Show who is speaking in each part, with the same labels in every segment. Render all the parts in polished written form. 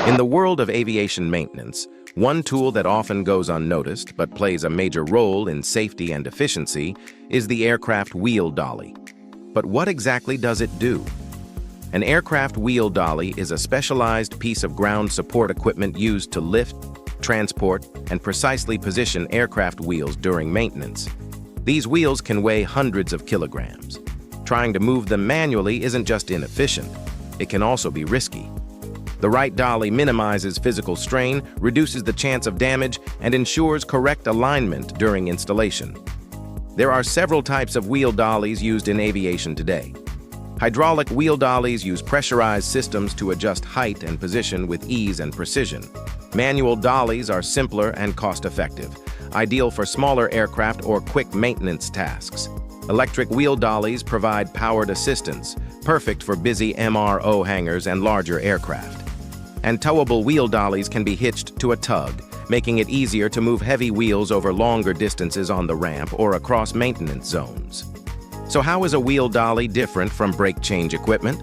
Speaker 1: In the world of aviation maintenance, one tool that often goes unnoticed but plays a major role in safety and efficiency is the aircraft wheel dolly. But what exactly does it do? An aircraft wheel dolly is a specialized piece of ground support equipment used to lift, transport, and precisely position aircraft wheels during maintenance. These wheels can weigh hundreds of kilograms. Trying to move them manually isn't just inefficient, it can also be risky. The right dolly minimizes physical strain, reduces the chance of damage, and ensures correct alignment during installation. There are several types of wheel dollies used in aviation today. Hydraulic wheel dollies use pressurized systems to adjust height and position with ease and precision. Manual dollies are simpler and cost-effective, ideal for smaller aircraft or quick maintenance tasks. Electric wheel dollies provide powered assistance, perfect for busy MRO hangars and larger aircraft. And towable wheel dollies can be hitched to a tug, making it easier to move heavy wheels over longer distances on the ramp or across maintenance zones. So how is a wheel dolly different from brake change equipment?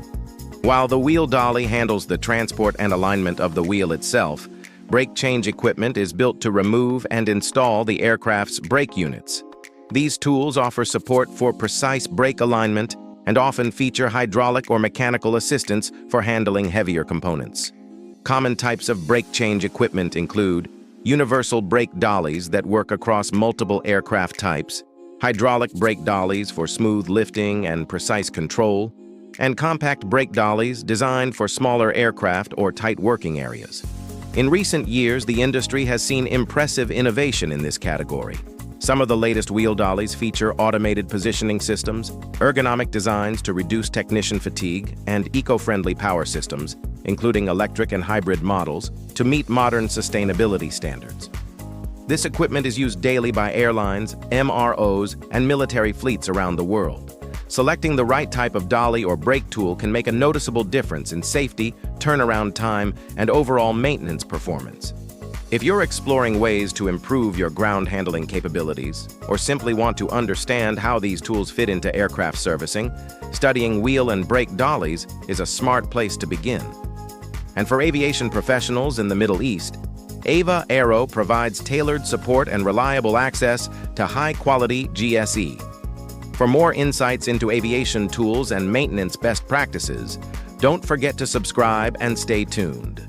Speaker 1: While the wheel dolly handles the transport and alignment of the wheel itself, brake change equipment is built to remove and install the aircraft's brake units. These tools offer support for precise brake alignment and often feature hydraulic or mechanical assistance for handling heavier components. Common types of brake change equipment include universal brake dollies that work across multiple aircraft types, hydraulic brake dollies for smooth lifting and precise control, and compact brake dollies designed for smaller aircraft or tight working areas. In recent years, the industry has seen impressive innovation in this category. Some of the latest wheel dollies feature automated positioning systems, ergonomic designs to reduce technician fatigue, and eco-friendly power systems, including electric and hybrid models, to meet modern sustainability standards. This equipment is used daily by airlines, MROs, and military fleets around the world. Selecting the right type of dolly or brake tool can make a noticeable difference in safety, turnaround time, and overall maintenance performance. If you're exploring ways to improve your ground handling capabilities, or simply want to understand how these tools fit into aircraft servicing, studying wheel and brake dollies is a smart place to begin. And for aviation professionals in the Middle East, AVA AERO provides tailored support and reliable access to high-quality GSE. For more insights into aviation tools and maintenance best practices, don't forget to subscribe and stay tuned.